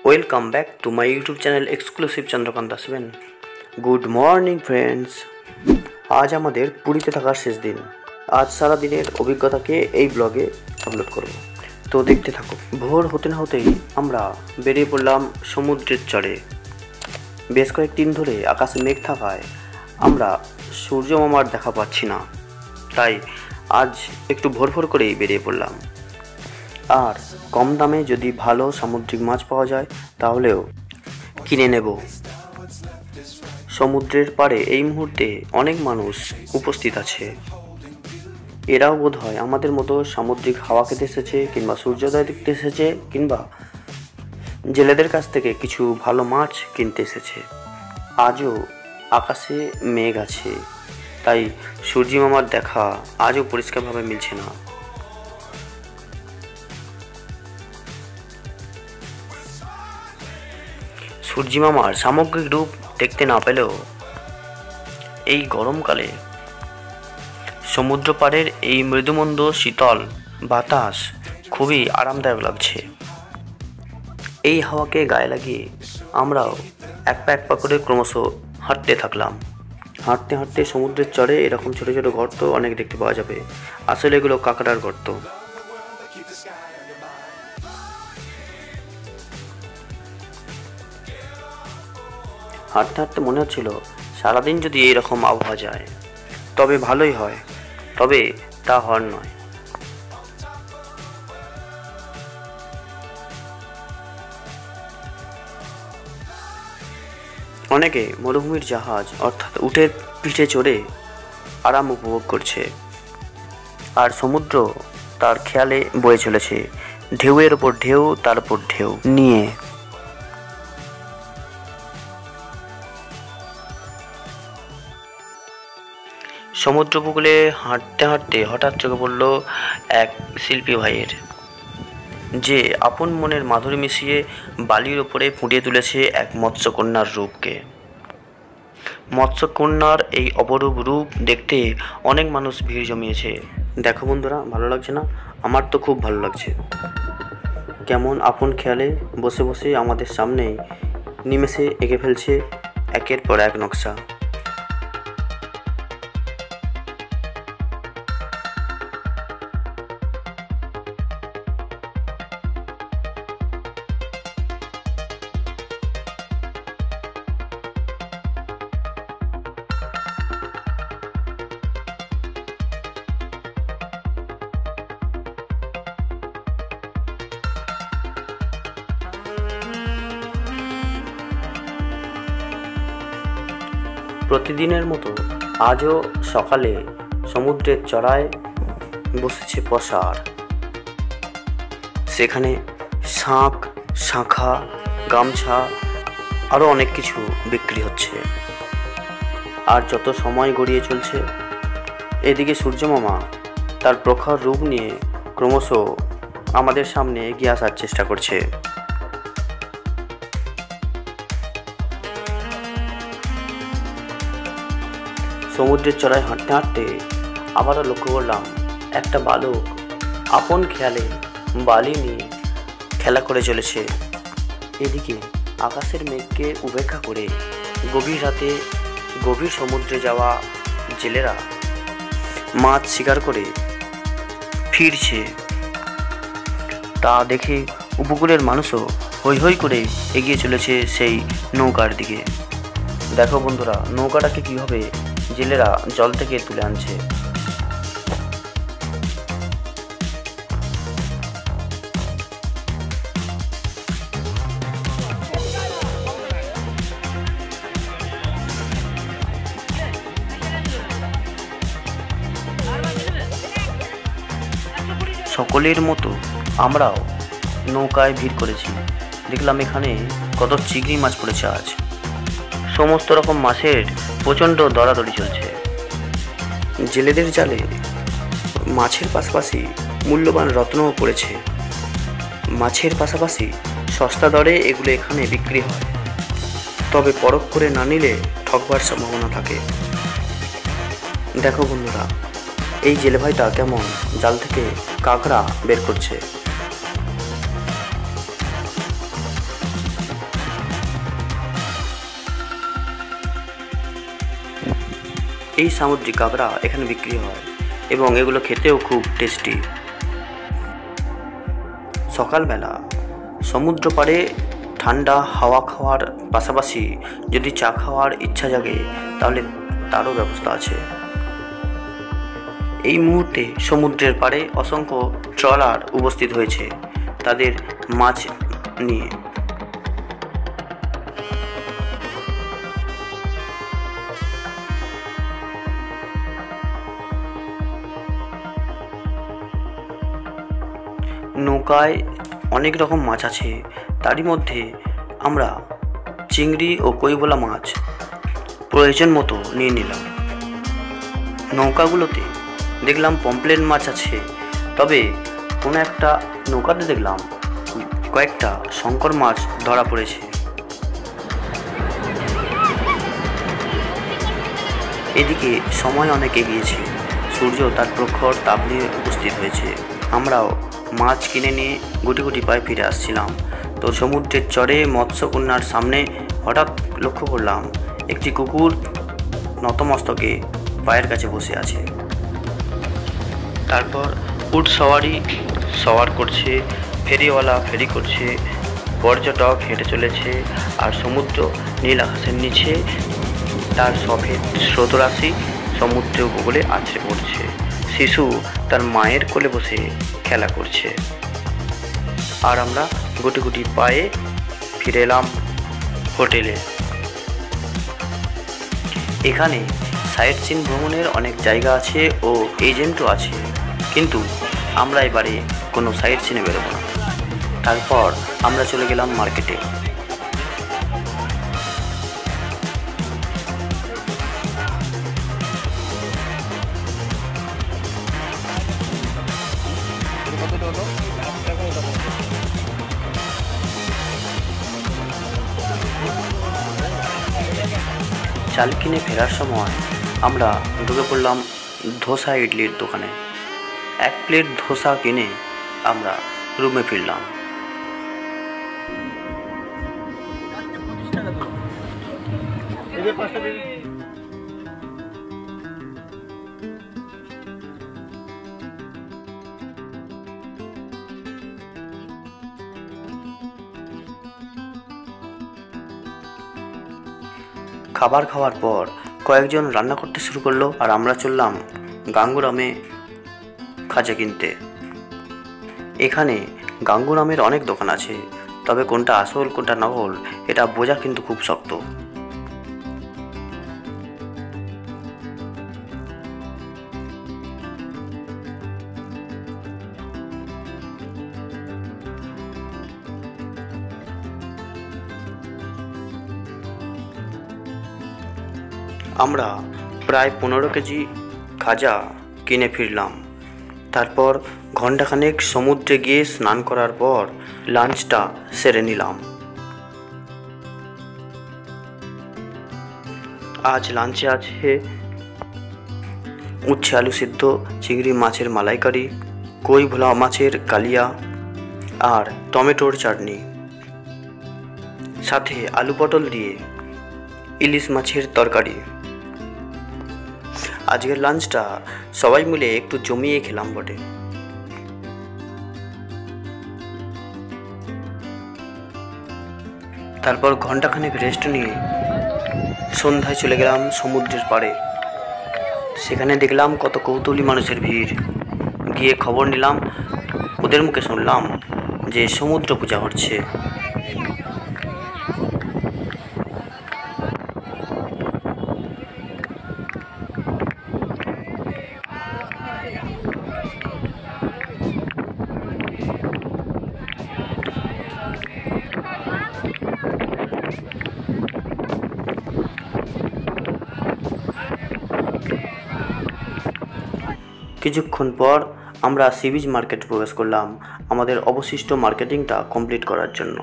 Welcome back to my YouTube channel exclusive Chandrakanta আসবেন। Good morning friends. আজ আমাদের পুরীতে থাকার শেষ দিন। আজ সারা দিনের অভিজ্ঞতাকে এই ব্লগে আপলোড করব, তো দেখতে থাকো। ভোর হতে না হতেই আমরা বেরিয়ে পড়লাম সমুদ্রের চরে। বেশ কয়েকদিন ধরে আকাশে মেঘ থাকায় আমরা সূর্য মামার দেখা পাচ্ছি না, তাই আজ একটু ভোর ভোর করেই বেরিয়ে পড়লাম। আর কম দামে যদি ভালো সামুদ্রিক মাছ পাওয়া যায় তাহলেও কিনে নেব। সমুদ্রের পাড়ে এই মুহূর্তে অনেক মানুষ উপস্থিত আছে। এরাও বোধহয় আমাদের মতো সামুদ্রিক হাওয়া খেতে এসেছে, কিংবা সূর্যোদয় দেখতে এসেছে, কিংবা জেলেদের কাছ থেকে কিছু ভালো মাছ কিনতে এসেছে। আজও আকাশে মেঘ আছে, তাই সূর্য মামার দেখা আজও পরিষ্কারভাবে মিলছে না। সূর্য মামার সামগ্রিক রূপ দেখতে না পেলেও এই গরমকালে সমুদ্র পাড়ের এই মৃদুমন্দ শীতল বাতাস খুবই আরামদায়ক লাগছে। এই হাওয়াকে গায়ে লাগিয়ে আমরাও এক পা করে ক্রমশ হাঁটতে থাকলাম। হাঁটতে হাঁটতে সমুদ্রের চরে এরকম ছোটো ছোটো গর্ত অনেক দেখতে পাওয়া যাবে। আসলে এগুলো কাঁকড়ার গর্ত। হাঁটতে হাঁটতে মনে হচ্ছিল সারাদিন যদি এইরকম আবহাওয়া যায় তবে ভালোই হয়, তবে তা হওয়ার নয়। অনেকে মরুভূমির জাহাজ অর্থাৎ উটের পিঠে চড়ে আরাম উপভোগ করছে, আর সমুদ্র তার খেয়ালে বয়ে চলেছে ঢেউয়ের ওপর ঢেউ, তার উপর ঢেউ নিয়ে। সমুদ্র উপকূলে হাঁটতে হাঁটতে হঠাৎ চোখে পড়ল এক শিল্পী ভাইয়ের, যে আপন মনের মাধুরী মিশিয়ে বালির ওপরে ফুটিয়ে তুলেছে এক মৎস্যকন্যার রূপকে। মৎস্যকন্যার এই অপরূপ রূপ দেখতে অনেক মানুষ ভিড় জমিয়েছে। দেখো বন্ধুরা, ভালো লাগছে না? আমার তো খুব ভালো লাগছে। কেমন আপন খেয়ালে বসে বসে আমাদের সামনে নিমেষে এঁকে ফেলছে একের পর এক নকশা। প্রতিদিনের মতো আজও সকালে সমুদ্রের চড়ায় বসেছে পসার। সেখানে শাঁখ, শাঁখা, গামছা আরও অনেক কিছু বিক্রি হচ্ছে। আর যত সময় গড়িয়ে চলছে, এদিকে সূর্যমামা তার প্রখর রূপ নিয়ে ক্রমশ আমাদের সামনে এগিয়ে আসার চেষ্টা করছে। সমুদ্রের চড়ায় হাঁটতে হাঁটতে আবারও লক্ষ্য করলাম একটা বালক আপন খেয়ালে বালি নিয়ে খেলা করে চলেছে। এদিকে আকাশের মেঘকে উপেক্ষা করে গভীর রাতে গভীর সমুদ্রে যাওয়া জেলেরা মাছ শিকার করে ফিরছে। তা দেখে উপকূলের মানুষও হৈ হৈ করে এগিয়ে চলেছে সেই নৌকার দিকে। দেখো বন্ধুরা, নৌকাটাকে কীভাবে জেলেরা জল থেকে তুলে আনছে। সকলের মতো আমরাও নৌকায় ভিড় করেছি। দেখলাম এখানে কত চিংড়ি মাছ পড়েছে আজ। সমস্ত রকম মাছের প্রচণ্ড দরাদরি চলছে। জেলেদের জালে মাছের পাশাপাশি মূল্যবান রত্নও পড়েছে। মাছের পাশাপাশি সস্তা দরে এগুলো এখানে বিক্রি হয়, তবে পরখ করে না নিলে ঠকবার সম্ভাবনা থাকে। দেখো বন্ধুরা, এই জেলে ভাইটা কেমন জাল থেকে কাঁকড়া বের করছে। এই সামুদ্রিক কাঁকড়া এখানে বিক্রি হয় এবং এগুলো খেতেও খুব টেস্টি। সকালবেলা সমুদ্র পাড়ে ঠান্ডা হাওয়া খাওয়ার পাশাপাশি যদি চা খাওয়ার ইচ্ছা জাগে তাহলে তারও ব্যবস্থা আছে। এই মুহূর্তে সমুদ্রের পাড়ে অসংখ্য ট্রলার উপস্থিত হয়েছে তাদের মাছ নিয়ে। নৌকায় অনেক রকম মাছ আছে, তারই মধ্যে আমরা চিংড়ি ও কৈবলা মাছ প্রয়োজন মতো নিয়ে নিলাম। নৌকাগুলোতে দেখলাম পমপ্লেট মাছ আছে, তবে কোনো একটা নৌকাতে দেখলাম কয়েকটা শঙ্কর মাছ ধরা পড়েছে। এদিকে সময় অনেক এগিয়েছে, সূর্য তার প্রখর তাপ নিয়ে উপস্থিত হয়েছে। আমরাও মাছ কিনে নিয়ে গুটি গুটি পায়ে ফিরে আসছিলাম, তো সমুদ্রের চরে মৎস্যকন্যার সামনে হঠাৎ লক্ষ্য করলাম একটি কুকুর নতমস্তকে পায়ের কাছে বসে আছে। তারপর উট সওয়ার করছে, ফেরিওয়ালা ফেরি করছে, পর্যটক হেঁটে চলেছে, আর সমুদ্র নীল আকাশের নিচে তার সফেদ স্রোতরাশি সমুদ্র উপকূলে আছড়ে পড়ছে। শিশু তার মায়ের কোলে বসে খেলা করছে, আর আমরা গুটি গুটি পায়ে ফিরে এলাম হোটেলে। এখানে সাইট সিন ভ্রমণের অনেক জায়গা আছে ও এজেন্টও আছে, কিন্তু আমরা এবারে কোনো সাইট সিনে বেরোবো না। তারপর আমরা চলে গেলাম মার্কেটে। চাল কিনে ফেরার সময় আমরা ঢুকে পড়লাম ধোসা ইডলির দোকানে। এক প্লেট ধোসা কিনে আমরা রুমে ফিরলাম। খাবার খাওয়ার পর কয়েকজন রান্না করতে শুরু করলো, আর আমরা চললাম গাঙ্গুরামে খাজা কিনতে। এখানে গাঙ্গুরামের অনেক দোকান আছে, তবে কোনটা আসল কোনটা নকল এটা বোঝা কিন্তু খুব শক্ত। আমরা প্রায় 15 কেজি খাজা কিনে ফিরলাম। তারপর ঘণ্টাখানেক সমুদ্রে গিয়ে স্নান করার পর লাঞ্চটা সেরে নিলাম। আজ লাঞ্চে আছে উচ্ছে আলু সিদ্ধ, চিংড়ি মাছের মালাইকারি, কই ভোলা মাছের কালিয়া আর টমেটোর চাটনি, সাথে আলু পটল দিয়ে ইলিশ মাছের তরকারি। আজকের লাঞ্চটা সবাই মিলে একটু জমিয়ে খেলাম বটে। তারপর ঘণ্টাখানেক রেস্ট নিয়ে সন্ধ্যায় চলে গেলাম সমুদ্রের পাড়ে। সেখানে দেখলাম কত কৌতূহলী মানুষের ভিড়। গিয়ে খবর নিলাম, ওদের মুখে শুনলাম যে সমুদ্র পূজা হচ্ছে। কিছুক্ষণ পর আমরা সি বিচ মার্কেটে প্রবেশ করলাম আমাদের অবশিষ্ট মার্কেটিংটা কমপ্লিট করার জন্য।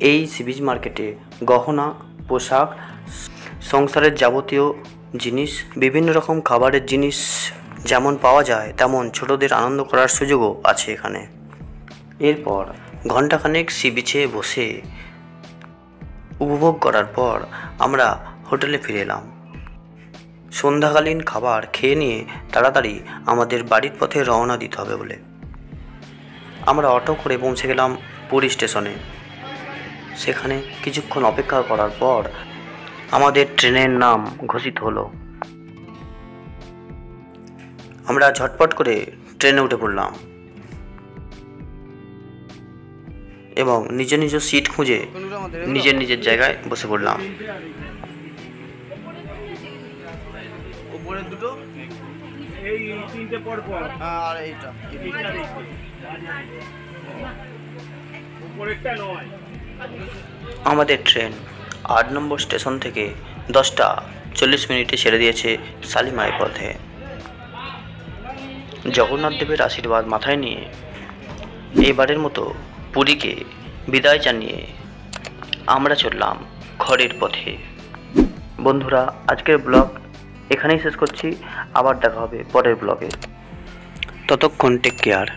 এই সি বিচ মার্কেটে গহনা, পোশাক, সংসারের যাবতীয় জিনিস, বিভিন্ন রকম খাবারের জিনিস যেমন পাওয়া যায় তেমন ছোটদের আনন্দ করার সুযোগও আছে এখানে। এরপর ঘণ্টাখানেক সি বিচে বসে উপভোগ করার পর আমরা হোটেলে ফিরে এলাম। সন্ধ্যাকালীন খাবার খেয়ে নিয়ে তাড়াতাড়ি আমাদের বাড়ির পথে রওনা দিতে হবে বলে আমরা অটো করে পৌঁছে গেলাম পুরী স্টেশনে। সেখানে কিছুক্ষণ অপেক্ষা করার পর আমাদের ট্রেনের নাম ঘোষিত হলো। আমরা ঝটপট করে ট্রেনে উঠে পড়লাম এবং নিজ নিজ সিট খুঁজে নিজের নিজের জায়গায় বসে পড়লাম। আমাদের ট্রেন 8 নম্বর স্টেশন থেকে 10:40 ছেড়ে দিয়েছে শালিমারের পথে। জগন্নাথ দেবের আশীর্বাদ মাথায় নিয়ে এবারের মতো পুরীকে বিদায় জানিয়ে আমরা চললাম ঘরের পথে। বন্ধুরা, আজকের ব্লগ এখানেই শেষ করছি। আবার দেখা হবে পরের ব্লগে। ততক্ষণ টেক কেয়ার।